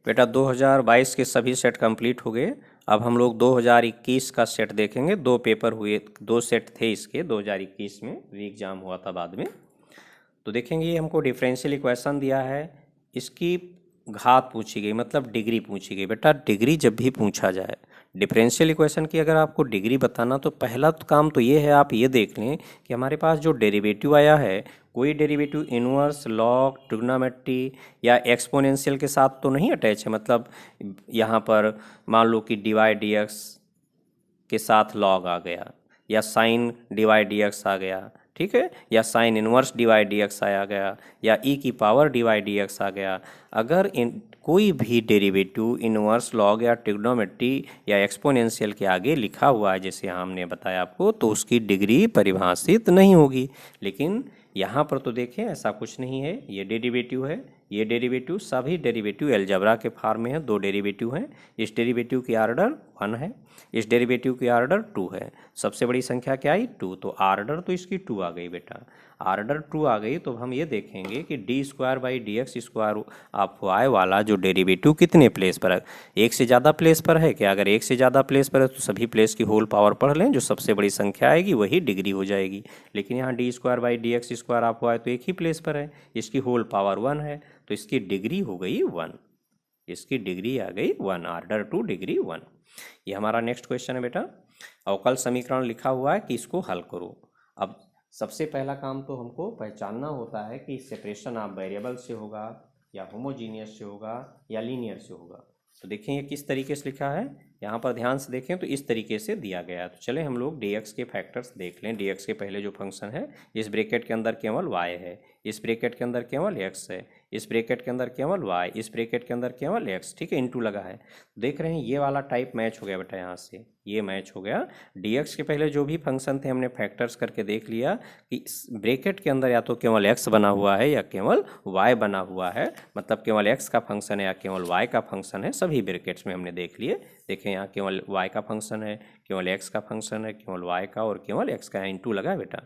बेटा 2022 के सभी सेट कंप्लीट हो गए। अब हम लोग 2021 का सेट देखेंगे। दो पेपर हुए, दो सेट थे इसके 2021 में, री एग्ज़ाम हुआ था बाद में। तो देखेंगे ये हमको डिफरेंशियल इक्वेशन दिया है, इसकी घात पूछी गई, मतलब डिग्री पूछी गई। बेटा डिग्री जब भी पूछा जाए डिफरेंशियल इक्वेशन की, अगर आपको डिग्री बताना, तो पहला तो काम तो ये है, आप ये देख लें कि हमारे पास जो डेरिवेटिव आया है, कोई डेरिवेटिव इनवर्स, लॉग, ट्रिग्नोमेट्री या एक्सपोनेंशियल के साथ तो नहीं अटैच है। मतलब यहाँ पर मान लो कि डिवाइड डी एक्स के साथ लॉग आ गया, या साइन डिवाइड डी एक्स आ गया, ठीक है, या sine inverse divide D x आया गया, या ई की पावर डिवाइड डी एक्स आ गया। अगर इन कोई भी डेरिवेटिव इनवर्स, लॉग या ट्रिग्नोमेट्री या एक्सपोनेंशियल के आगे लिखा हुआ है, जैसे हमने बताया आपको, तो उसकी डिग्री परिभाषित नहीं होगी। लेकिन यहाँ पर तो देखें ऐसा कुछ नहीं है, ये डेरिवेटिव है, ये डेरिवेटिव, सभी डेरिवेटिव अलजेब्रा के फॉर्म में है। दो डेरिवेटिव हैं, इस डेरिवेटिव की ऑर्डर 1 है, इस डेरिवेटिव की ऑर्डर 2 है। सबसे बड़ी संख्या क्या आई? 2। तो ऑर्डर तो इसकी 2 आ गई बेटा, ऑर्डर 2 आ गई। तो हम ये देखेंगे कि d square by d x square of y वाला जो डेरिवेटिव कितने प्लेस पर है? एक से ज़्यादा प्लेस पर है क्या? अगर एक से ज़्यादा प्लेस पर है तो सभी प्लेस की होल पावर पढ़ लें, जो सबसे बड़ी संख्या आएगी वही डिग्री हो जाएगी। लेकिन यहाँ d square by d x square of y तो एक ही प्लेस पर है, इसकी होल पावर 1 है, तो इसकी डिग्री हो गई 1, इसकी डिग्री आ गई 1, ऑर्डर 2 डिग्री 1। ये हमारा नेक्स्ट क्वेश्चन है बेटा। अवकल समीकरण लिखा हुआ है कि इसको हल करो। अब सबसे पहला काम तो हमको पहचानना होता है कि सेपरेशन ऑफ वेरिएबल से होगा, या होमोजीनियस से होगा, या लीनियर से होगा। तो देखें ये किस तरीके से लिखा है, यहाँ पर ध्यान से देखें तो इस तरीके से दिया गया है। तो चले हम लोग dx के फैक्टर्स देख लें। dx के पहले जो फंक्शन है, इस ब्रैकेट के अंदर केवल y है, इस ब्रैकेट के अंदर केवल x है, इस ब्रैकेट के अंदर केवल y, इस ब्रैकेट के अंदर केवल x, ठीक है, इनटू लगा है। देख रहे हैं ये वाला टाइप मैच हो गया बेटा, यहाँ से ये मैच हो गया। dx के पहले जो भी फंक्शन थे हमने फैक्टर्स करके देख लिया कि इस ब्रैकेट के अंदर या तो केवल x बना हुआ है या केवल y बना हुआ है, मतलब केवल x का फंक्शन है या केवल y का फंक्शन है, सभी ब्रैकेट्स में हमने देख लिए। देखें यहाँ केवल y का फंक्शन है, केवल x का फंक्शन है, केवल y का, और केवल x का, इनटू लगा है बेटा।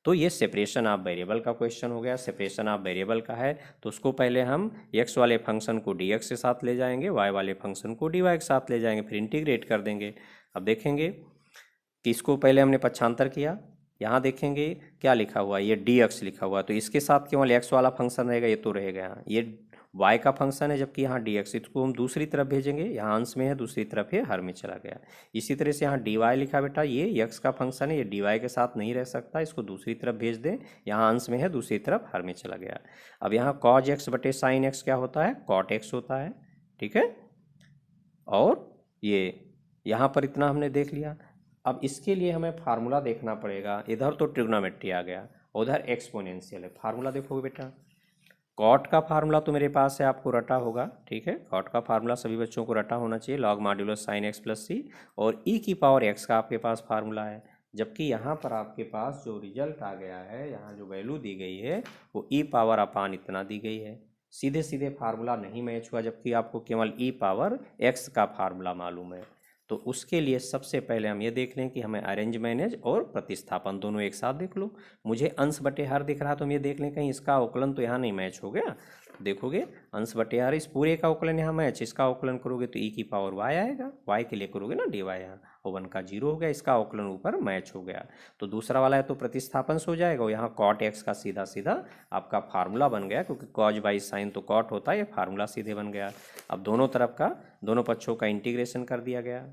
तो ये सेपरेशन ऑफ वेरिएबल का क्वेश्चन हो गया। सेपरेशन ऑफ वेरिएबल का है तो उसको पहले हम x वाले फंक्शन को dx के साथ ले जाएंगे, y वाले फंक्शन को dy के साथ ले जाएंगे, फिर इंटीग्रेट कर देंगे। अब देखेंगे कि इसको पहले हमने पक्षांतर किया, यहाँ देखेंगे क्या लिखा हुआ है, ये dx लिखा हुआ है, तो इसके साथ केवल x वाला फंक्शन रहेगा, ये तो रहेगा यहाँ, ये y का फंक्शन है, जबकि यहाँ dx, इसको हम दूसरी तरफ भेजेंगे, यहाँ अंश में है, दूसरी तरफ ये हर में चला गया। इसी तरह से यहाँ dy लिखा बेटा, ये x का फंक्शन है, ये dy के साथ नहीं रह सकता, इसको दूसरी तरफ भेज दें, यहाँ अंश में है, दूसरी तरफ हर में चला गया। अब यहाँ cos x बटे sin x क्या होता है? cot x होता है, ठीक है। और ये यहाँ पर इतना हमने देख लिया। अब इसके लिए हमें फार्मूला देखना पड़ेगा। इधर तो ट्रिग्नोमेट्री आ गया, उधर एक्सपोनेंशियल है। फार्मूला देखोगे बेटा, कॉट का फार्मूला तो मेरे पास है, आपको रटा होगा, ठीक है। कॉट का फार्मूला सभी बच्चों को रटा होना चाहिए, log modulus sine x plus c, और ई की पावर एक्स का आपके पास फार्मूला है। जबकि यहाँ पर आपके पास जो रिजल्ट आ गया है, यहाँ जो वैल्यू दी गई है वो ई पावर अपान इतना दी गई है। सीधे सीधे फार्मूला नहीं मैच हुआ, जबकि आपको केवल ई पावर एक्स का फार्मूला मालूम है। तो उसके लिए सबसे पहले हम ये देख लें कि हमें अरेंज, मैनेज और प्रतिस्थापन दोनों एक साथ देख लो। मुझे अंश बटे हर दिख रहा, तो हम ये देख लें कहीं इसका अवकलन तो यहाँ नहीं मैच हो गया। देखोगे अंश बटे हर, इस पूरे का अवकलन यहाँ मैच, इसका अवकलन करोगे तो ई की पावर वाई आएगा, वाई के लिए करोगे ना डी वाई, यहाँ और 1 का 0 हो गया, इसका अवकलन ऊपर मैच हो गया। तो दूसरा वाला है तो प्रतिस्थापन से हो जाएगा, और यहाँ कॉट एक्स का सीधा सीधा आपका फार्मूला बन गया, क्योंकि कॉज बाई साइन तो कॉट होता है, ये फार्मूला सीधे बन गया। अब दोनों तरफ का, दोनों पक्षों का इंटीग्रेशन कर दिया गया,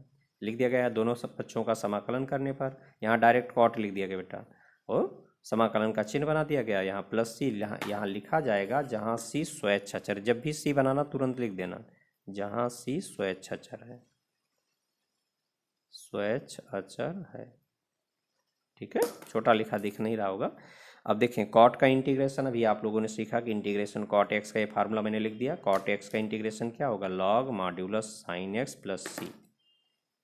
लिख दिया गया। दोनों सब पक्षों का समाकलन करने पर यहाँ डायरेक्ट कॉट लिख दिया गया बेटा, और समाकलन का चिन्ह बना दिया गया। यहाँ प्लस सी यहाँ लिखा जाएगा, जहाँ सी स्वैच्छाचर, जब भी सी बनाना तुरंत लिख देना, जहाँ सी स्वैच्छाचर है, स्वैच्छाचर है, ठीक है। छोटा लिखा दिख नहीं रहा होगा। अब देखें कॉट का इंटीग्रेशन, अभी आप लोगों ने सीखा कि इंटीग्रेशन कॉट एक्स का ये फार्मूला मैंने लिख दिया। कॉट एक्स का इंटीग्रेशन क्या होगा? Log modulus sine x plus c,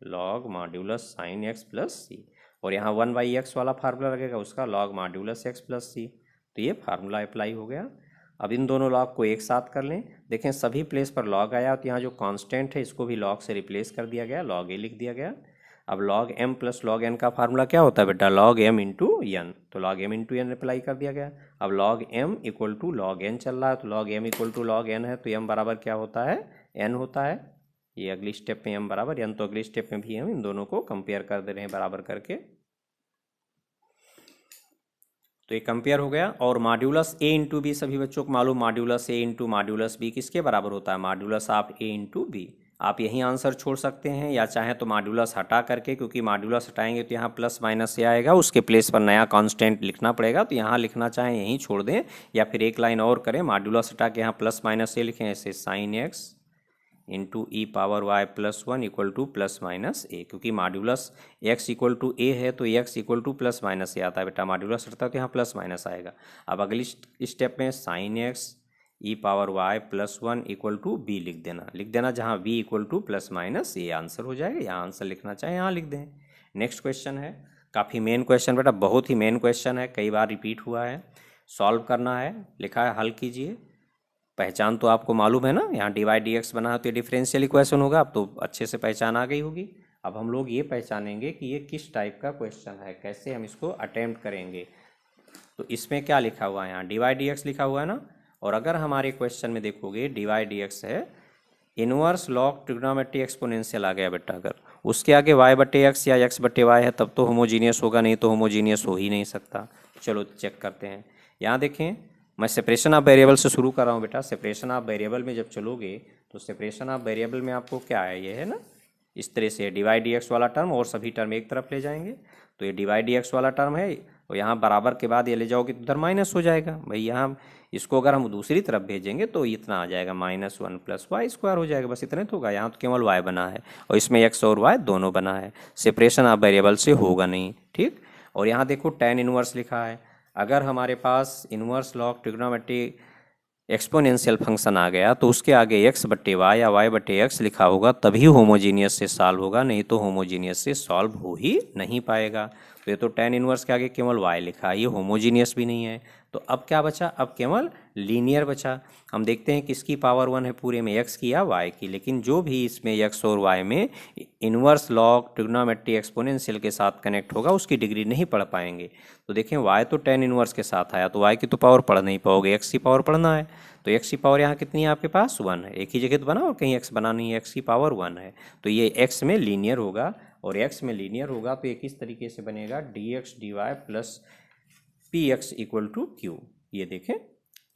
log modulus sine x plus c, और यहाँ 1/x वाला फार्मूला लगेगा, उसका log modulus x plus c. तो ये फार्मूला अप्लाई हो गया। अब इन दोनों लॉग को एक साथ कर लें। देखें सभी प्लेस पर लॉग आया, तो यहाँ जो कांस्टेंट है इसको भी लॉग से रिप्लेस कर दिया गया, लॉग ए लिख दिया गया। अब log m plus log n का फार्मूला क्या होता है बेटा? लॉग एम इंटू एन, तो log m into n apply कर दिया गया। अब log m equal to log n चल रहा है, तो log m equal to log n है, तो m बराबर क्या होता है, n होता है। ये अगली स्टेप में m बराबर n, तो अगली स्टेप में भी हम इन दोनों को कंपेयर कर दे रहे हैं बराबर करके। तो ये कंपेयर हो गया। और मॉड्यूलस a इंटू बी सभी बच्चों को मालूम, modulus a into modulus b किसके बराबर होता है, modulus of a into b. आप यही आंसर छोड़ सकते हैं, या चाहें तो मॉड्यूलस हटा करके, क्योंकि मॉड्यूलस हटाएंगे तो यहाँ प्लस माइनस से आएगा, उसके प्लेस पर नया कांस्टेंट लिखना पड़ेगा, तो यहाँ लिखना चाहें यहीं छोड़ दें, या फिर एक लाइन और करें, मॉड्यूलस हटा के यहाँ प्लस माइनस से लिखें, ऐसे sine x into e power y plus one equal to plus minus a, क्योंकि modulus x equal to a है तो x equal to plus minus a आता है बेटा, मॉड्यूलस हटता है तो यहाँ प्लस माइनस आएगा। अब अगली स्टेप में sine x e power y plus one equal to b लिख देना जहाँ b equal to plus minus a answer हो जाएगा। यहाँ आंसर लिखना चाहे यहाँ लिख दें। नेक्स्ट क्वेश्चन है, काफ़ी मेन क्वेश्चन बेटा, बहुत ही मेन क्वेश्चन है, कई बार रिपीट हुआ है, सॉल्व करना है, लिखा है हल कीजिए। पहचान तो आपको मालूम है ना, यहाँ डिवाइड डी एक्स बना है तो ये डिफरेंशियल इक्वेशन होगा, अब तो अच्छे से पहचान आ गई होगी। अब हम लोग ये पहचानेंगे कि ये किस टाइप का क्वेश्चन है, कैसे हम इसको अटेम्प्ट करेंगे। तो इसमें क्या लिखा हुआ है, यहाँ डिवाइड डी एक्स लिखा हुआ है ना, और अगर हमारे क्वेश्चन में देखोगे डिवाइड डी एक्स है, इनवर्स लॉग ट्रिग्नोमेट्री एक्सपोनेंशियल आ गया बेटा, अगर उसके आगे वाई बटे एक्स या एक्स बटे वाई है तब तो होमोजीनियस होगा, नहीं तो होमोजीनियस हो ही नहीं सकता। चलो चेक करते हैं। यहाँ देखें, मैं सेपरेशन ऑफ वेरिएबल से शुरू कर रहा हूँ बेटा। सेपरेशन ऑफ वेरिएबल में जब चलोगे तो सेपरेशन ऑफ वेरिएबल में आपको क्या है, ये है ना, इस तरह से डिवाइड डी एक्स वाला टर्म और सभी टर्म एक तरफ ले जाएंगे, तो ये डिवाइड डी एक्स वाला टर्म है, और यहाँ बराबर के बाद ये ले जाओगे तो उधर माइनस हो जाएगा भाई। यहाँ इसको अगर हम दूसरी तरफ भेजेंगे तो इतना आ जाएगा minus one plus y square हो जाएगा, बस इतने तो होगा। यहाँ तो केवल वाई बना है और इसमें एक्स और वाई दोनों बना है, सेपरेशन ऑफ वेरिएबल से होगा नहीं, ठीक। और यहाँ देखो टेन इनवर्स लिखा है, अगर हमारे पास inverse log trigonometry exponential function आ गया तो उसके आगे एक्स बट्टे वाई या वाई बट्टे एक्स लिखा होगा, तभी होमोजीनियस से सॉल्व होगा, नहीं तो होमोजीनियस से सॉल्व हो ही नहीं पाएगा। तो ये तो टेन इनवर्स के आगे केवल वाई लिखा है, ये होमोजीनियस भी नहीं है। तो अब क्या बचा, अब केवल लीनियर बचा। हम देखते हैं किसकी पावर वन है पूरे में, एक्स की या वाई की, लेकिन जो भी इसमें एक्स और वाई में इनवर्स लॉग ट्रिग्नोमेट्री एक्सपोनेंशियल के साथ कनेक्ट होगा उसकी डिग्री नहीं पढ़ पाएंगे। तो देखें वाई तो टेन इनवर्स के साथ आया, तो वाई की तो पावर पढ़ नहीं पाओगे, एक्स की पावर पढ़ना है। तो एक्स की पावर यहाँ कितनी है आपके पास, वन है, एक ही जगह तो बना और कहीं एक्स बना नहीं है, एक्स की पावर वन है, तो ये एक्स में लीनियर होगा। और एक्स में लीनियर होगा तो ये किस तरीके से बनेगा, d x d y plus p x equal to q. ये देखें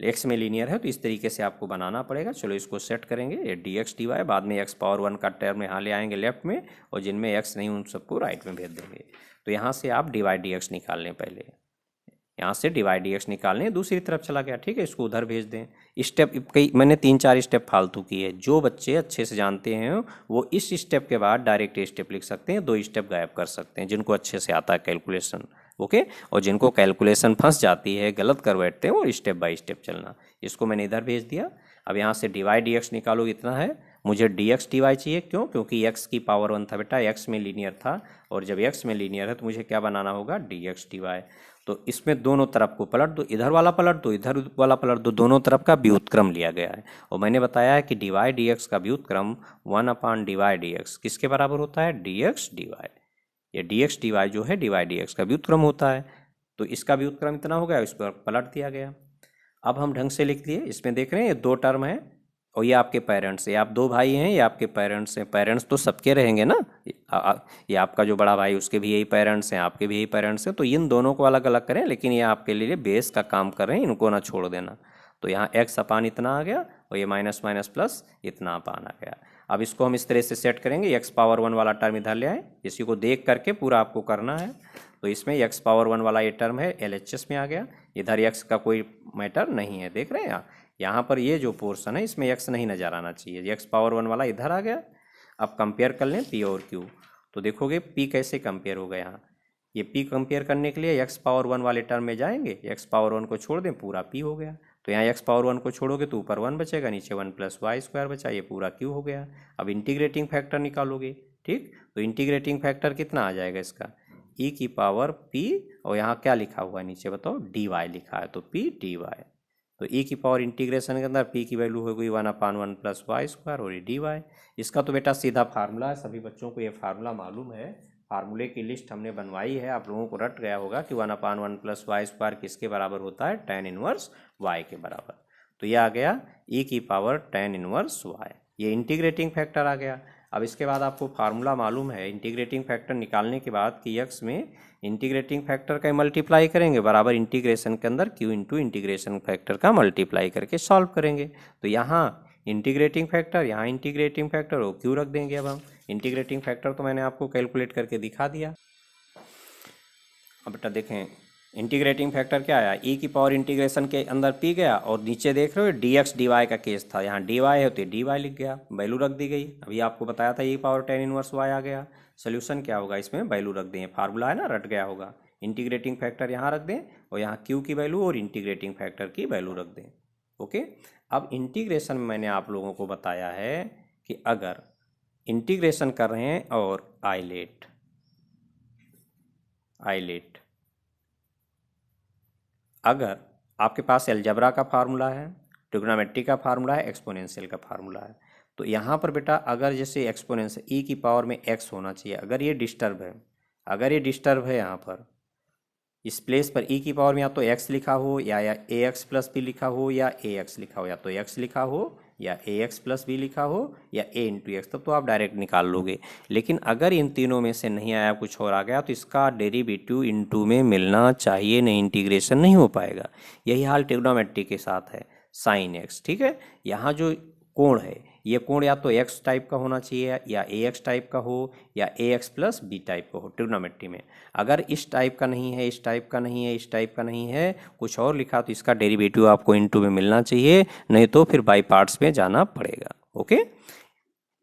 एक्स में लीनियर है तो इस तरीके से आपको बनाना पड़ेगा। चलो इसको सेट करेंगे, ये डी एक्स डी वाई, बाद में एक्स पावर वन का टर्म यहाँ ले आएंगे लेफ्ट में, और जिनमें एक्स नहीं उन सबको राइट में भेज देंगे। तो यहाँ से आप डिवाइड डी एक्स निकाल लें, पहले यहाँ से डिवाइड डी एक्स निकाल लें, दूसरी तरफ चला गया, ठीक है, इसको उधर भेज दें। स्टेप कई मैंने 3-4 स्टेप फालतू किए, जो बच्चे अच्छे से जानते हैं वो इस स्टेप के बाद डायरेक्ट स्टेप लिख सकते हैं, 2 स्टेप गायब कर सकते हैं, जिनको अच्छे से आता है कैलकुलेशन, ओके। और जिनको कैलकुलेशन फंस जाती है, गलत कर बैठते हैं, वो स्टेप बाय स्टेप चलना। इसको मैंने इधर भेज दिया। अब यहाँ से डिवाइड डी एक्स निकालो, इतना है, मुझे डी एक्स डी वाई चाहिए, क्यों, क्योंकि एक्स की पावर वन था बेटा, एक्स में लीनियर था, और जब एक्स में लीनियर है तो मुझे क्या बनाना होगा, डी एक्स डी वाई। तो इसमें दोनों तरफ को पलट दो, इधर वाला पलट दो, इधर वाला पलट दो, दोनों तरफ का व्युत्क्रम लिया गया है। और मैंने बताया है कि डिवाइड डी एक्स का व्युत्क्रम 1 डिवाइड डी एक्स किसके बराबर होता है, डी एक्स डी वाई। ये डी एक्स डी वाई जो है डिवाइड डी एक्स का व्युत्क्रम होता है, तो इसका व्युत्क्रम इतना हो गया, इस पर पलट दिया गया। अब हम ढंग से लिख लिए, इसमें देख रहे हैं ये 2 टर्म है, और ये आपके पेरेंट्स है, आप 2 भाई हैं, ये आपके पेरेंट्स हैं, पेरेंट्स तो सबके रहेंगे ना, ये आपका जो बड़ा भाई उसके भी यही पेरेंट्स हैं, आपके भी यही पेरेंट्स हैं, तो इन दोनों को अलग अलग करें, लेकिन ये आपके लिए बेस का काम कर रहे हैं, इनको ना छोड़ देना। तो यहाँ एक्स अपान इतना आ गया, और ये माइनस माइनस प्लस इतना अपान आ गया। अब इसको हम इस तरह से सेट करेंगे, एक्स पावर वन वाला टर्म इधर ले आए, इसी को देख करके पूरा आपको करना है। तो इसमें एक्स पावर वन वाला ये टर्म है LHS में आ गया, इधर एक्स का कोई मैटर नहीं है, देख रहे हैं आप, यहाँ पर ये जो पोर्शन है इसमें एक्स नहीं नजर आना चाहिए, एक्स पावर वन वाला इधर आ गया। अब कंपेयर कर लें पी और क्यू, तो देखोगे पी कैसे कंपेयर होगा, यहाँ ये पी कंपेयर करने के लिए एक्स पावर वन वाले टर्म में जाएंगे, एक्स पावर वन को छोड़ दें, पूरा पी हो गया। तो यहाँ एक्स पावर वन को छोड़ोगे तो ऊपर 1 बचेगा, नीचे 1 प्लस वाई स्क्वायर बचा, ये पूरा क्यू हो गया। अब इंटीग्रेटिंग फैक्टर निकालोगे, ठीक, तो इंटीग्रेटिंग फैक्टर कितना आ जाएगा इसका, ई की पावर पी, और यहाँ क्या लिखा हुआ है नीचे बताओ, डी वाई लिखा है, तो पी डी वाई। तो ई की पावर इंटीग्रेशन के अंदर पी की वैल्यू हो गई 1/1 प्लस वाई स्क्वायर, और ये डी वाई। इसका तो बेटा सीधा फार्मूला है, सभी बच्चों को ये फार्मूला मालूम है, फार्मूले की लिस्ट हमने बनवाई है, आप लोगों को रट गया होगा कि 1/1 प्लस वाई स्क्वायर किसके बराबर होता है, tan इनवर्स y के बराबर। तो ये आ गया e की पावर tan इनवर्स y, ये इंटीग्रेटिंग फैक्टर आ गया। अब इसके बाद आपको फार्मूला मालूम है इंटीग्रेटिंग फैक्टर निकालने के बाद कि x में इंटीग्रेटिंग फैक्टर का मल्टीप्लाई करेंगे बराबर इंटीग्रेशन के अंदर q इंटू इंटीग्रेशन फैक्टर का मल्टीप्लाई करके सॉल्व करेंगे। तो यहाँ इंटीग्रेटिंग फैक्टर, यहाँ इंटीग्रेटिंग फैक्टर और q रख देंगे। अब हम इंटीग्रेटिंग फैक्टर तो मैंने आपको कैलकुलेट करके दिखा दिया। अब बेटा देखें इंटीग्रेटिंग फैक्टर क्या आया, e की पावर इंटीग्रेशन के अंदर p गया और नीचे देख रहे हो dx dy का केस था, यहाँ dy है तो dy लिख गया, वैल्यू रख दी गई। अभी आपको बताया था e power tan inverse y आ गया। सोल्यूशन क्या होगा, इसमें वैल्यू रख दें, फार्मूला है ना, रट गया होगा। इंटीग्रेटिंग फैक्टर यहाँ रख दें और यहाँ q की वैल्यू और इंटीग्रेटिंग फैक्टर की वैल्यू रख दें। ओके, अब इंटीग्रेशन में मैंने आप लोगों को बताया है कि अगर इंटीग्रेशन कर रहे हैं और आइलेट अगर आपके पास अलजेब्रा का फार्मूला है, ट्रिग्नोमेट्री का फार्मूला है, एक्सपोनेंशियल का फार्मूला है, तो यहाँ पर बेटा अगर जैसे एक्सपोनेंशियल e की पावर में x होना चाहिए, अगर ये डिस्टर्ब है यहाँ पर इस प्लेस पर e की पावर में या तो x लिखा हो या ax प्लस b लिखा हो या ax लिखा हो, या तो x लिखा हो या ax प्लस b लिखा हो या a इंटू एक्स, तब तो आप डायरेक्ट निकाल लोगे। लेकिन अगर इन तीनों में से नहीं आया, कुछ और आ गया, तो इसका डेरिवेटिव इनटू में मिलना चाहिए, नहीं इंटीग्रेशन नहीं हो पाएगा। यही हाल ट्रिग्नोमेट्री के साथ है, साइन x। ठीक है, यहाँ जो कोण है ये कोण या तो x टाइप का होना चाहिए या ax टाइप का हो या ax प्लस b टाइप का हो ट्रिग्नोमेट्री में। अगर इस टाइप का नहीं है, इस टाइप का नहीं है, इस टाइप का नहीं है, कुछ और लिखा, तो इसका डेरिवेटिव आपको इनटू में मिलना चाहिए, नहीं तो फिर बाई पार्ट्स में जाना पड़ेगा। ओके,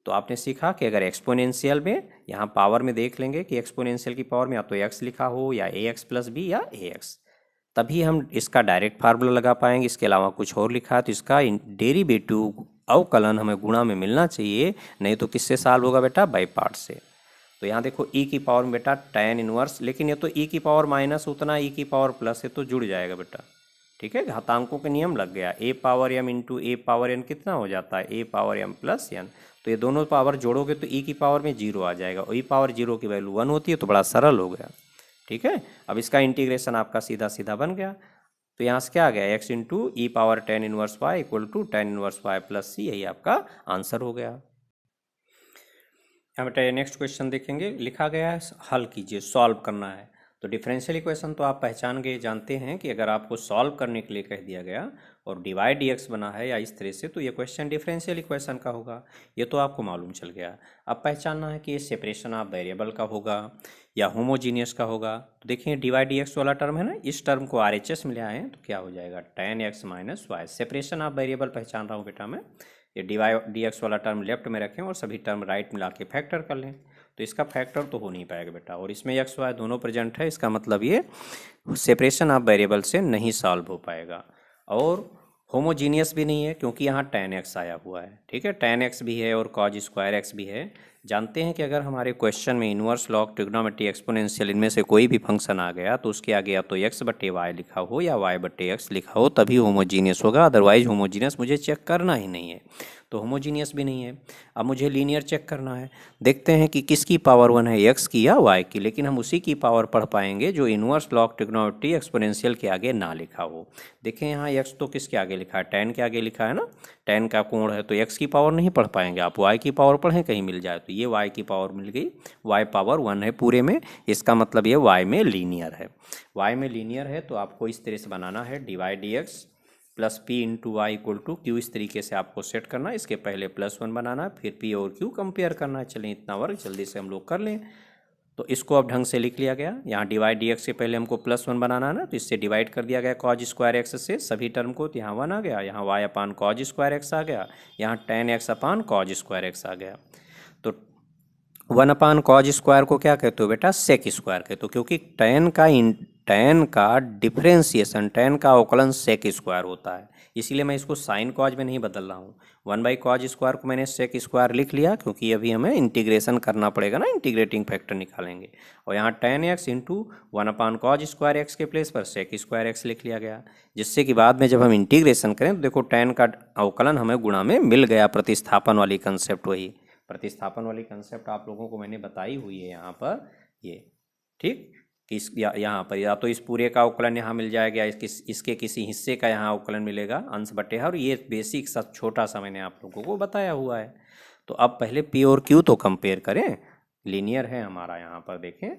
तो आपने सीखा कि अगर एक्सपोनेंशियल में यहाँ पावर में देख लेंगे कि एक्सपोनेंशियल की पावर में या तो x लिखा हो या ax प्लस b या ax, तभी हम इसका डायरेक्ट फार्मूला लगा पाएंगे। इसके अलावा कुछ और लिखा है तो इसका डेरिवेटिव अवकलन हमें गुणा में मिलना चाहिए, नहीं तो किससे सॉल्व होगा बेटा, बाई पार्ट से। तो यहाँ देखो e की पावर में बेटा tan इनवर्स, लेकिन ये तो e की पावर माइनस उतना e की पावर प्लस है तो जुड़ जाएगा बेटा। ठीक है, घातांकों के नियम लग गया, a power m into a power n कितना हो जाता है, a power m plus n। तो ये दोनों पावर जोड़ोगे तो e की पावर में 0 आ जाएगा और e पावर 0 की वैल्यू 1 होती है, तो बड़ा सरल हो गया। ठीक है, अब इसका इंटीग्रेशन आपका सीधा सीधा बन गया। तो यहाँ से क्या आ गया, x into e power tan inverse y equal to tan inverse y plus c, यही आपका आंसर हो गया। यहाँ बेटा नेक्स्ट क्वेश्चन देखेंगे, लिखा गया है हल कीजिए, सॉल्व करना है। तो डिफरेंशियल इक्वेशन तो आप पहचान गए, जानते हैं कि अगर आपको सॉल्व करने के लिए कह दिया गया और डिवाइड dx बना है या इस तरह से, तो ये क्वेश्चन डिफरेंशियल इक्वेशन का होगा, ये तो आपको मालूम चल गया। अब पहचानना है कि ये सेपरेशन ऑफ वेरिएबल का होगा या होमोजीनियस का होगा। तो देखिए डिवाइड dx वाला टर्म है ना, इस टर्म को RHS में ले आए तो क्या हो जाएगा, tan x minus y. Separation of variable पहचान रहा हूँ बेटा मैं, ये डिवाइड dx वाला टर्म लेफ्ट में रखें और सभी टर्म राइट में ला के फैक्टर कर लें, तो इसका फैक्टर तो हो नहीं पाएगा बेटा। और इसमें x y दोनों प्रेजेंट है, इसका मतलब ये सेपरेशन ऑफ वेरिएबल से नहीं सॉल्व हो पाएगा। और होमोजीनियस भी नहीं है क्योंकि यहाँ tan x आया हुआ है। ठीक है, tan x भी है और cos स्क्वायर x भी है। जानते हैं कि अगर हमारे क्वेश्चन में इन्वर्स लॉग, ट्रिग्नोमेट्री, एक्सपोनेंशियल, इनमें से कोई भी फंक्शन आ गया तो उसके आगे या तो x बटे y लिखा हो या y बटे x लिखा हो तभी होमोजीनियस होगा, अदरवाइज होमोजीनियस मुझे चेक करना ही नहीं है। तो होमोजीनियस भी नहीं है। अब मुझे लीनियर चेक करना है, देखते हैं कि किसकी पावर 1 है, x की या y की, लेकिन हम उसी की पावर पढ़ पाएंगे जो इन्वर्स लॉग, ट्रिग्नोमेट्री, एक्सपोनेंशियल के आगे ना लिखा हो। देखें यहाँ x तो किसके आगे लिखा है, tan के आगे लिखा है ना, tan का कोण है, तो x की पावर नहीं पढ़ पाएंगे आप, y की पावर पढ़ें कहीं मिल जाए। तो ये y की पावर मिल गई, y पावर 1 है पूरे में, इसका मतलब ये y में लीनियर है। y में लीनियर है तो आपको इस तरह से बनाना है, divide dx plus p into y equal to q, इस तरीके से आपको सेट करना है। इसके पहले +1 बनाना, फिर p और q कंपेयर करना है। चलें इतना वर्क जल्दी से हम लोग कर लें। तो इसको अब ढंग से लिख लिया गया, यहाँ डिवाइड dx से पहले हमको +1 बनाना है ना, तो इससे डिवाइड कर दिया गया cos स्क्वायर x से सभी टर्म को, तो यहाँ 1 आ गया, यहाँ y अपान cos स्क्वायर x आ गया, यहाँ tan x अपान cos स्क्वायर x आ गया। तो 1 अपान cos स्क्वायर को क्या कहते हो बेटा, सेक स्क्वायर कहते हो, क्योंकि tan का डिफरेंशिएशन, tan का अवकलन सेक स्क्वायर होता है, इसीलिए मैं इसको साइन कॉज में नहीं बदल रहा हूँ। 1/cos स्क्वायर को मैंने सेक स्क्वायर लिख लिया क्योंकि अभी हमें इंटीग्रेशन करना पड़ेगा ना, इंटीग्रेटिंग फैक्टर निकालेंगे। और यहाँ tan x into 1/cos square x के प्लेस पर सेक स्क्वायर x लिख लिया गया, जिससे कि बाद में जब हम इंटीग्रेशन करें तो देखो tan का अवकलन हमें गुणा में मिल गया। प्रतिस्थापन वाली कंसेप्ट, वही प्रतिस्थापन वाली कंसेप्ट आप लोगों को मैंने बताई हुई है यहाँ पर, ये, ठीक। यहाँ पर या तो इस पूरे का अवकलन यहाँ मिल जाएगा, इसके किसी हिस्से का यहाँ अवकलन मिलेगा अंश बटे हर। ये बेसिक सा छोटा सा मैंने आप लोगों को बताया हुआ है। तो अब पहले पी और क्यू तो कंपेयर करें, लीनियर है हमारा। यहाँ पर देखें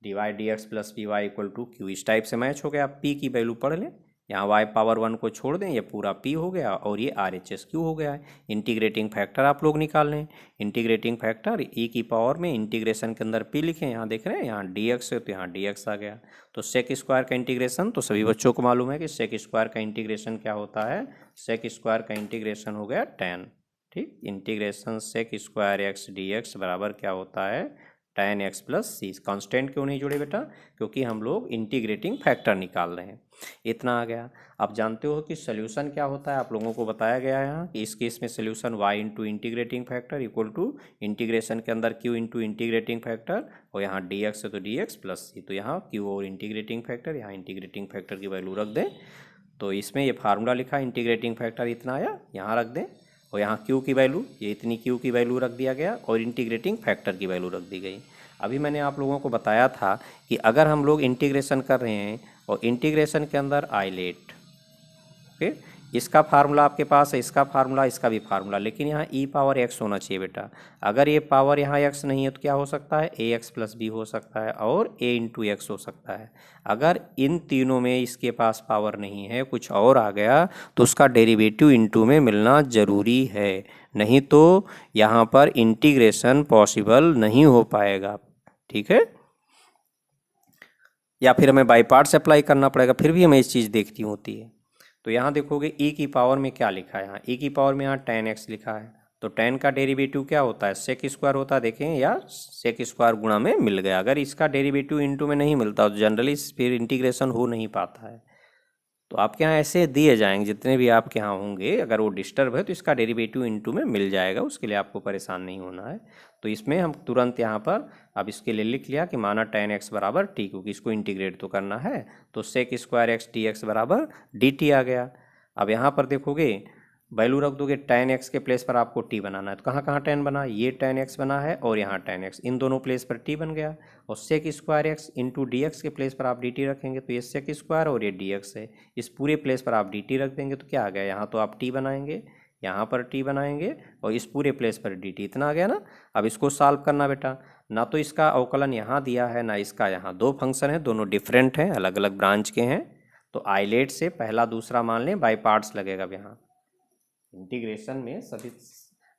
dy dx plus p y equal to q, इस टाइप से मैच हो गया। पी की वैल्यू पढ़ लें, यहाँ y पावर 1 को छोड़ दें, ये पूरा p हो गया और ये RHS q हो गया है। इंटीग्रेटिंग फैक्टर आप लोग निकाल लें, इंटीग्रेटिंग फैक्टर e की पावर में इंटीग्रेशन के अंदर p लिखें, यहाँ देख रहे हैं यहाँ dx है तो यहाँ dx आ गया। तो सेक स्क्वायर का इंटीग्रेशन तो सभी बच्चों को मालूम है कि सेक स्क्वायर का इंटीग्रेशन क्या होता है। सेक स्क्वायर का इंटीग्रेशन हो गया tan, ठीक। Integration sec square x dx बराबर क्या होता है, tan x plus c. Constant क्यों नहीं जुड़े बेटा, क्योंकि हम लोग इंटीग्रेटिंग फैक्टर निकाल रहे हैं। इतना आ गया। आप जानते हो कि सोल्यूशन क्या होता है, आप लोगों को बताया गया है यहाँ कि इस केस में solution y into integrating factor equal to integration के अंदर q इंटू इंटीग्रेटिंग फैक्टर, और यहाँ dx है तो dx प्लस सी। तो यहाँ q और इंटीग्रेटिंग फैक्टर, यहाँ इंटीग्रेटिंग फैक्टर की वैल्यू रख दें। तो इसमें ये फार्मूला लिखा इंटीग्रेटिंग फैक्टर इतना आया, यहाँ रख दें। और यहाँ q की वैल्यू, ये इतनी q की वैल्यू रख दिया गया और इंटीग्रेटिंग फैक्टर की वैल्यू रख दी गई। अभी मैंने आप लोगों को बताया था कि अगर हम लोग इंटीग्रेशन कर रहे हैं और इंटीग्रेशन के अंदर आइलेट, ओके, इसका फार्मूला आपके पास है, इसका फार्मूला, इसका भी फार्मूला, लेकिन यहाँ e पावर x होना चाहिए बेटा। अगर ये पावर यहाँ x नहीं है तो क्या हो सकता है, ax प्लस b हो सकता है और a इंटू एक्स हो सकता है। अगर इन तीनों में इसके पास पावर नहीं है, कुछ और आ गया, तो उसका डेरिवेटिव इंटू में मिलना ज़रूरी है, नहीं तो यहाँ पर इंटीग्रेशन पॉसिबल नहीं हो पाएगा, ठीक है। या फिर हमें बाई पार्ट्स अप्लाई करना पड़ेगा, फिर भी हमें इस चीज़ देखनी होती है। तो यहाँ देखोगे e की पावर में क्या लिखा है, यहाँ e की पावर में यहाँ tan x लिखा है। तो tan का डेरिवेटिव क्या होता है, सेक स्क्वायर होता है, देखें, या सेक स्क्वायर गुणा में मिल गया। अगर इसका डेरिवेटिव इनटू में नहीं मिलता तो जनरली फिर इंटीग्रेशन हो नहीं पाता है। तो आपके यहाँ ऐसे दिए जाएंगे जितने भी आपके यहाँ होंगे, अगर वो डिस्टर्ब है तो इसका डेरिवेटिव इनटू में मिल जाएगा, उसके लिए आपको परेशान नहीं होना है। तो इसमें हम तुरंत यहाँ पर अब इसके लिए लिख लिया कि माना tan x बराबर t, क्योंकि इसको इंटीग्रेट तो करना है। तो सेक स्क्वायर x dx बराबर dt आ गया। अब यहाँ पर देखोगे वैल्यू रख दोगे, tan x के प्लेस पर आपको t बनाना है, तो कहाँ कहाँ tan बना, ये tan x बना है और यहाँ tan x, इन दोनों प्लेस पर t बन गया। और sec square x into d x के प्लेस पर आप dt रखेंगे तो ये सेक स्क्वायर और ये dx है, इस पूरे प्लेस पर आप dt रख देंगे तो क्या आ गया, यहाँ तो आप t बनाएंगे, यहाँ पर t बनाएंगे और इस पूरे प्लेस पर dt, इतना आ गया ना। अब इसको सॉल्व करना बेटा, ना तो इसका अवकलन यहाँ दिया है ना इसका यहाँ, दो फंक्शन है, दोनों डिफरेंट हैं, अलग अलग ब्रांच के हैं। तो आइलेट से पहला दूसरा मान लें, बाई पार्ट्स लगेगा अब यहाँ इंटीग्रेशन में सभी।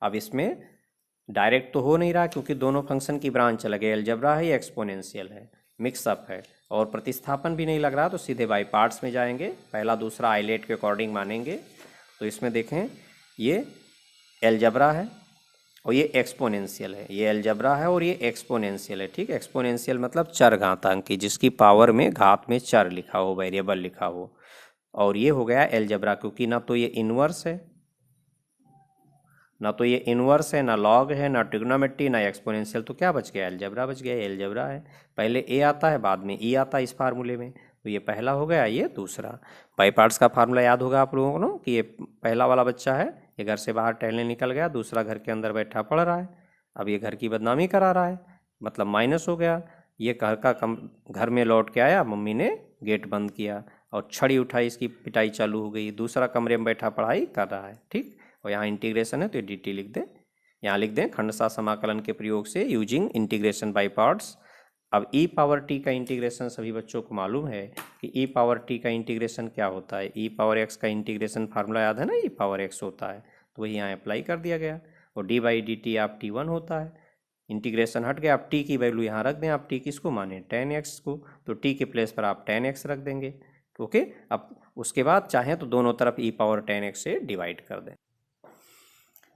अब इसमें डायरेक्ट तो हो नहीं रहा क्योंकि दोनों फंक्शन की ब्रांच अलग है, अलजबरा है या एक्सपोनेंशियल है, मिक्सअप है, और प्रतिस्थापन भी नहीं लग रहा, तो सीधे बाई पार्ट्स में जाएंगे, पहला दूसरा आइलेट के अकॉर्डिंग मानेंगे। तो इसमें देखें ये अलजबरा है और ये एक्सपोनेंशियल है, ये अलजबरा है और ये एक्सपोनेंशियल है, ठीक। एक्सपोनेंशियल मतलब चर घातांकी, जिसकी पावर में घात में चर लिखा हो, वेरिएबल लिखा हो। और ये हो गया अलजबरा, क्योंकि ना तो ये इन्वर्स है, ना तो ये इन्वर्स है, ना लॉग है, ना ट्रिग्नोमेट्री, ना एक्सपोनेंशियल, तो क्या बच गया, अलजबरा बच गया। अलजबरा है, पहले ए आता है बाद में ई आता है इस फार्मूले में, तो ये पहला हो गया, ये दूसरा। बाई पार्ट्स का फार्मूला याद होगा आप लोगों को कि ये पहला वाला बच्चा है, ये घर से बाहर टहलने निकल गया, दूसरा घर के अंदर बैठा पढ़ रहा है, अब ये घर की बदनामी करा रहा है, मतलब माइनस हो गया। ये घर में लौट के आया, मम्मी ने गेट बंद किया और छड़ी उठाई, इसकी पिटाई चालू हो गई, दूसरा कमरे में बैठा पढ़ाई कर रहा है, ठीक। और यहाँ इंटीग्रेशन है तो डी टी लिख दें, यहाँ लिख दें खंडशः समाकलन के प्रयोग से यूजिंग इंटीग्रेशन बाय पार्ट्स। अब e पावर t का इंटीग्रेशन सभी बच्चों को मालूम है कि e पावर t का इंटीग्रेशन क्या होता है, e पावर x का इंटीग्रेशन फार्मूला याद है ना, e पावर x होता है, तो वही यहाँ अप्लाई कर दिया गया। और d बाई डी टी आप t1 होता है, इंटीग्रेशन हट गया, आप t की वैल्यू यहाँ रख दें, आप t किसको माने, tan x को, तो t के प्लेस पर आप tan x रख देंगे, ओके। अब उसके बाद चाहें तो दोनों तरफ e पावर tan x से डिवाइड कर दें।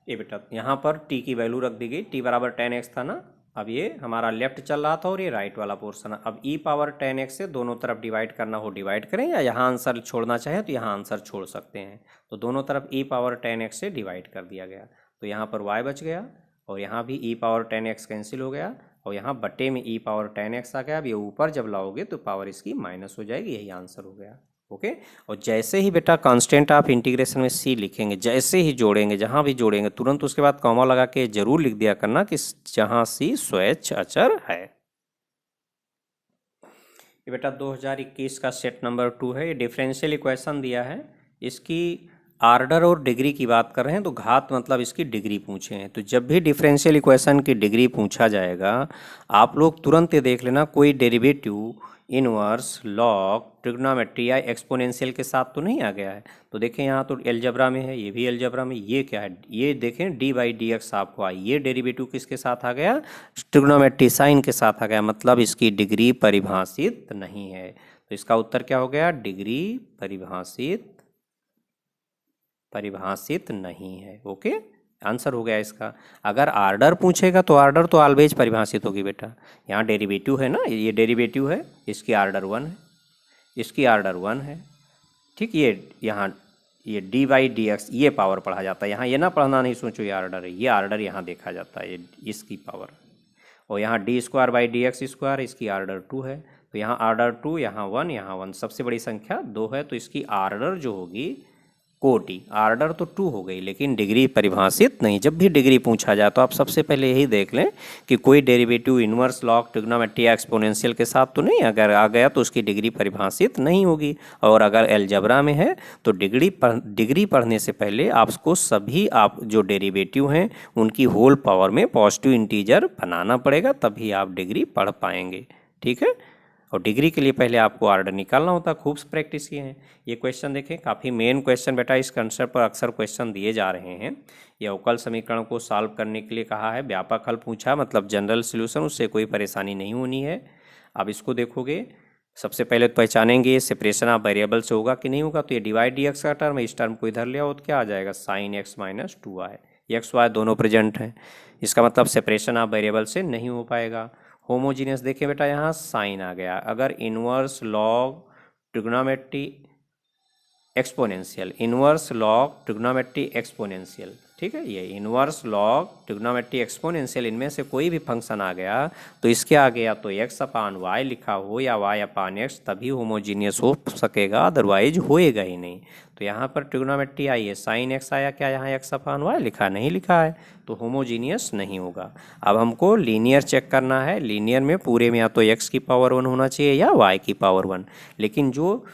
ये बेटा यहाँ पर t की वैल्यू रख दी गई, t बराबर tan x था ना, अब ये हमारा लेफ्ट चल रहा था और ये राइट वाला पोर्शन है। अब e पावर tan x से दोनों तरफ डिवाइड करना हो डिवाइड करें, या यहाँ आंसर छोड़ना चाहें तो यहाँ आंसर छोड़ सकते हैं। तो दोनों तरफ e पावर tan x से डिवाइड कर दिया गया, तो यहाँ पर y बच गया और यहाँ भी e power tan x cancel हो गया और यहाँ बट्टे में e पावर tan x आ गया। अब ये ऊपर जब लाओगे तो पावर इसकी माइनस हो जाएगी, यही आंसर हो गया, ओके। और जैसे ही बेटा कांस्टेंट आप इंटीग्रेशन में c लिखेंगे, जैसे ही जोड़ेंगे, जहाँ भी जोड़ेंगे तुरंत उसके बाद कॉमा लगा के जरूर लिख दिया करना कि जहाँ c स्वैच्छ अचर है। ये बेटा 2021 का सेट नंबर 2 है। ये डिफरेंशियल इक्वेशन दिया है, इसकी आर्डर और डिग्री की बात कर रहे हैं, तो घात मतलब इसकी डिग्री पूछे हैं। तो जब भी डिफरेंशियल इक्वेशन की डिग्री पूछा जाएगा, आप लोग तुरंत ये देख लेना कोई डेरिवेटिव, इनवर्स, लॉग, ट्रिग्नोमेट्री या एक्सपोनेंशियल के साथ तो नहीं आ गया है। तो देखें यहाँ तो एलजब्रा में है, ये भी एलजब्रा में। ये क्या है, ये देखें डी बाई डी एक्स आपको आई, ये डेरिवेटिव किसके साथ आ गया, ट्रिग्नोमेट्री साइन के साथ आ गया, मतलब इसकी डिग्री परिभाषित नहीं है। तो इसका उत्तर क्या हो गया, डिग्री परिभाषित नहीं है। ओके, आंसर हो गया इसका। अगर आर्डर पूछेगा तो आर्डर तो ऑलवेज परिभाषित होगी बेटा। यहाँ डेरिवेटिव है ना, ये डेरिवेटिव है, इसकी आर्डर 1 है, इसकी आर्डर 1 है, ठीक। ये यहाँ ये डी बाई डी एक्स ये पावर पढ़ा जाता है, यहाँ ये ना पढ़ना नहीं सोचो ये आर्डर है, ये आर्डर यहाँ देखा जाता है, ये इसकी पावर। और यहाँ d square by d x square, इसकी आर्डर 2 है, तो यहाँ आर्डर 2, यहाँ 1, यहाँ 1, सबसे बड़ी संख्या 2 है, तो इसकी आर्डर जो होगी कोटि, आर्डर तो 2 हो गई, लेकिन डिग्री परिभाषित नहीं। जब भी डिग्री पूछा जाए तो आप सबसे पहले यही देख लें कि कोई डेरिवेटिव, इनवर्स, लॉग, ट्रिग्नोमेट्री या एक्सपोनेंशियल के साथ तो नहीं, अगर आ गया तो उसकी डिग्री परिभाषित नहीं होगी। और अगर अलजेब्रा में है तो डिग्री पढ़ने से पहले आपको सभी आप जो डेरिवेटिव हैं उनकी होल पावर में पॉजिटिव इंटीजर बनाना पड़ेगा, तभी आप डिग्री पढ़ पाएंगे, ठीक है। और डिग्री के लिए पहले आपको आर्डर निकालना होता है, खूब प्रैक्टिस किए हैं। ये क्वेश्चन देखें, काफ़ी मेन क्वेश्चन बेटा, इस कंसेप्ट पर अक्सर क्वेश्चन दिए जा रहे हैं। ये अवकल समीकरण को सॉल्व करने के लिए कहा है, व्यापक हल पूछा, मतलब जनरल सॉल्यूशन, उससे कोई परेशानी नहीं होनी है। अब इसको देखोगे, सबसे पहले तो पहचानेंगे सेपरेशन ऑफ वेरिएबल से होगा कि नहीं होगा। तो ये डिवाइड डी एक्स का टर्म है, इस टर्म को इधर ले आओ तो क्या आ जाएगा, sine x minus 2y, x y दोनों प्रेजेंट हैं, इसका मतलब सेपरेशन ऑफ वेरिएबल से नहीं हो पाएगा। होमोजीनियस देखें बेटा, यहाँ साइन आ गया। अगर inverse, log, trigonometry, exponential, inverse, log, trigonometry, exponential, ठीक है, ये इनवर्स, लॉग, ट्रिग्नोमेट्री, एक्सपोनेंशियल, इनमें से कोई भी फंक्शन आ गया तो इसके आगे या तो x अपान वाई लिखा हो या y अपान एक्स, तभी होमोजीनियस हो सकेगा, अदरवाइज होएगा ही नहीं। तो यहाँ पर ट्रिग्नोमेट्री आई है, साइन एक्स आया, क्या यहाँ x अपान वाई लिखा, नहीं लिखा है, तो होमोजीनियस नहीं होगा। अब हमको लीनियर चेक करना है, लीनियर में पूरे में या तो x की पावर 1 होना चाहिए या y की पावर 1, लेकिन जो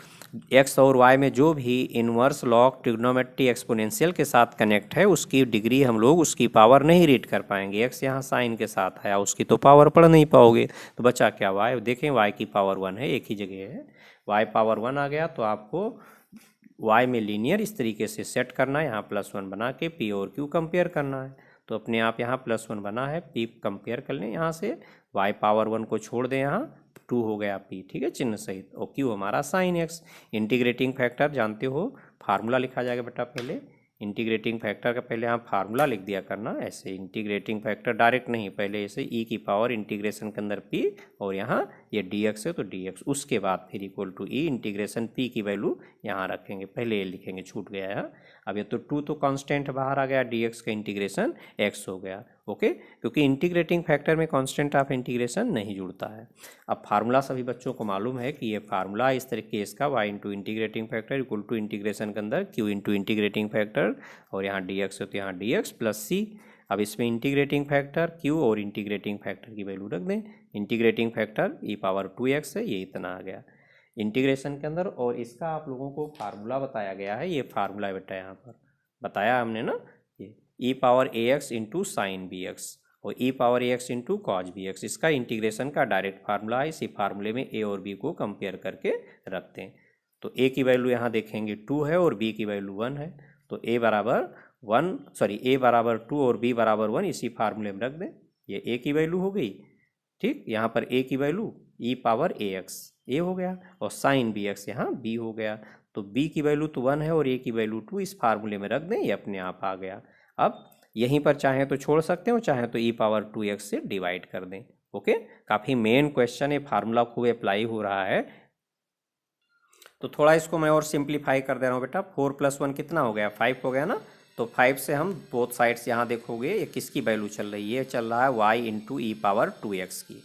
x और y में जो भी इनवर्स, लॉग, ट्रिग्नोमेट्री, एक्सपोनेंशियल के साथ कनेक्ट है उसकी डिग्री हम लोग उसकी पावर नहीं रीड कर पाएंगे। x यहाँ साइन के साथ है, उसकी तो पावर पढ़ नहीं पाओगे, तो बचा क्या y, देखें y की पावर 1 है, एक ही जगह है, y पावर 1 आ गया, तो आपको y में लीनियर इस तरीके से सेट करना है, यहाँ +1 बना के p और q कंपेयर करना है। तो अपने आप यहाँ +1 बना है, p कंपेयर कर लें, यहाँ से y पावर 1 को छोड़ दें, यहाँ 2 हो गया p, ठीक है, चिन्ह सहित, और q हमारा साइन x। इंटीग्रेटिंग फैक्टर जानते हो, फार्मूला लिखा जाएगा बेटा, पहले इंटीग्रेटिंग फैक्टर का पहले यहाँ फार्मूला लिख दिया करना, ऐसे इंटीग्रेटिंग फैक्टर डायरेक्ट नहीं, पहले ऐसे e की पावर इंटीग्रेशन के अंदर p, और यहाँ ये dx है तो dx, उसके बाद फिर equal to e integration p की वैल्यू यहाँ रखेंगे, पहले ये लिखेंगे, छूट गया है। अब ये तो 2 तो कांस्टेंट बाहर आ गया, dx का इंटीग्रेशन x हो गया, ओके, क्योंकि इंटीग्रेटिंग फैक्टर में कांस्टेंट ऑफ इंटीग्रेशन नहीं जुड़ता है। अब फार्मूला सभी बच्चों को मालूम है कि ये फार्मूला इस तरीके इसका y into integrating factor equal to integration के अंदर q इंटू इंटीग्रेटिंग फैक्टर, और यहाँ dx है तो यहाँ dx प्लस c। अब इसमें इंटीग्रेटिंग फैक्टर q और इंटीग्रेटिंग फैक्टर की वैल्यू रख दें, integrating factor e power 2x है, ये इतना आ गया इंटीग्रेशन के अंदर, और इसका आप लोगों को फार्मूला बताया गया है, ये फार्मूला बेटा यहाँ पर बताया हमने ना, ये e power ax into sine b x और e power ax into cos b x, इसका इंटीग्रेशन का डायरेक्ट फार्मूला है। इसी फार्मूले में a और b को कंपेयर करके रखते हैं, तो a की वैल्यू यहाँ देखेंगे 2 है और b की वैल्यू 1 है, तो a बराबर 2 और b बराबर 1 इसी फार्मूले में रख दें, ये a की वैल्यू हो गई, ठीक, यहाँ पर a की value e power ax a हो गया, और साइन बी एक्स यहाँ b हो गया, तो b की वैल्यू तो 1 है और a की वैल्यू 2, इस फार्मूले में रख दें, ये अपने आप आ गया। अब यहीं पर चाहें तो छोड़ सकते हो, चाहें तो e पावर 2x से डिवाइड कर दें, ओके। काफ़ी मेन क्वेश्चन है, फार्मूला खूब अप्लाई हो रहा है, तो थोड़ा इसको मैं और सिंप्लीफाई कर दे रहा हूँ बेटा। 4 + 1 कितना हो गया, 5 हो गया ना, तो 5 से हम बोथ साइड्स यहाँ देखोगे ये किसकी वैल्यू चल रही है, ये चल रहा है y into e power 2x की,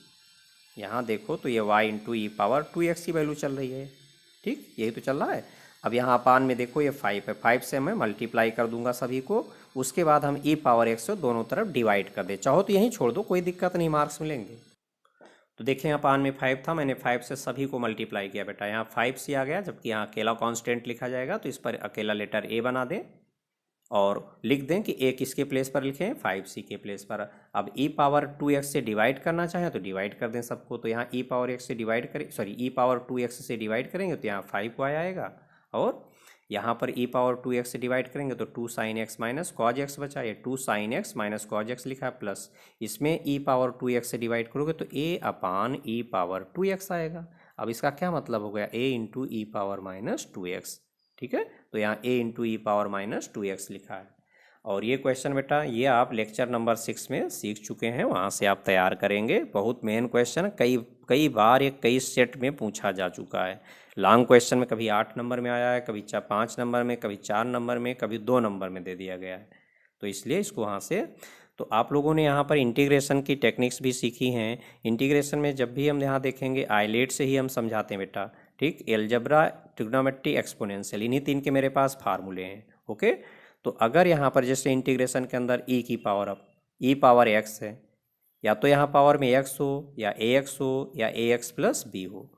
यहाँ देखो तो ये y into e power 2x की वैल्यू चल रही है, ठीक, यही तो चल रहा है। अब यहाँ अपान में देखो ये 5 है, 5 से मैं मल्टीप्लाई कर दूंगा सभी को, उसके बाद हम e पावर x से दोनों तरफ डिवाइड कर दे, चाहो तो यहीं छोड़ दो, कोई दिक्कत नहीं, मार्क्स मिलेंगे। तो देखें अपान में 5 था, मैंने 5 से सभी को मल्टीप्लाई किया बेटा, यहाँ 5 सी आ गया, जबकि यहाँ अकेला कांस्टेंट लिखा जाएगा तो इस पर अकेला लेटर ए बना दें और लिख दें कि ए किसके प्लेस पर लिखें, 5c के प्लेस पर। अब e पावर 2x से डिवाइड करना चाहें तो डिवाइड कर दें सबको, तो यहाँ e पावर x से डिवाइड करें, सॉरी e पावर 2x से डिवाइड करेंगे तो यहाँ 5 आएगा, और यहाँ पर e पावर 2x से डिवाइड करेंगे तो 2 sin x minus cos x बचा, ये 2 sin x minus cos x लिखा है, प्लस इसमें e पावर 2x से डिवाइड करोगे तो a upon e power 2x आएगा। अब इसका क्या मतलब हो गया, a into e power minus 2x, ठीक है। तो यहाँ a into e power minus 2x लिखा है। और ये क्वेश्चन बेटा ये आप लेक्चर नंबर 6 में सीख चुके हैं, वहाँ से आप तैयार करेंगे। बहुत मेन क्वेश्चन, कई बार ये कई सेट में पूछा जा चुका है। लॉन्ग क्वेश्चन में कभी 8 नंबर में आया है, कभी 5 नंबर में, कभी 4 नंबर में, कभी 2 नंबर में दे दिया गया है, तो इसलिए इसको वहाँ से। तो आप लोगों ने यहाँ पर इंटीग्रेशन की टेक्निक्स भी सीखी हैं। इंटीग्रेशन में जब भी हम यहाँ देखेंगे आइलेट से ही हम समझाते हैं बेटा, ठीक। एलजब्रा, ट्रिग्नोमेट्री, एक्सपोनेंशियल, इन्हीं 3 के मेरे पास फार्मूले हैं, ओके। तो अगर यहाँ पर जैसे इंटीग्रेशन के अंदर e की पावर, अब e पावर x है, या तो यहाँ पावर में x हो या ax हो या ax प्लस b हो,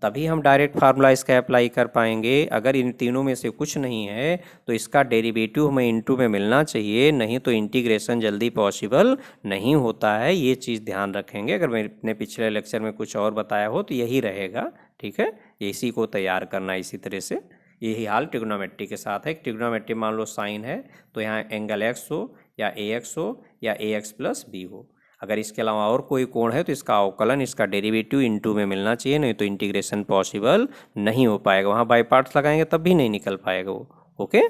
तभी हम डायरेक्ट फार्मूला इसका अप्लाई कर पाएंगे। अगर इन तीनों में से कुछ नहीं है तो इसका डेरिवेटिव हमें इनटू में मिलना चाहिए, नहीं तो इंटीग्रेशन जल्दी पॉसिबल नहीं होता है। ये चीज़ ध्यान रखेंगे, अगर मैंने पिछले लेक्चर में कुछ और बताया हो तो यही रहेगा, ठीक है। इसी को तैयार करना इसी तरह से। यही हाल ट्रिग्नोमेट्री के साथ है। ट्रिग्नोमेट्री मान लो साइन है तो यहाँ एंगल x हो या ax हो या ax प्लस b हो। अगर इसके अलावा और कोई कोण है तो इसका अवकलन, इसका डेरिवेटिव इनटू में मिलना चाहिए, नहीं तो इंटीग्रेशन पॉसिबल नहीं हो पाएगा। वहाँ बाई पार्ट्स लगाएंगे तब भी नहीं निकल पाएगा वो, ओके।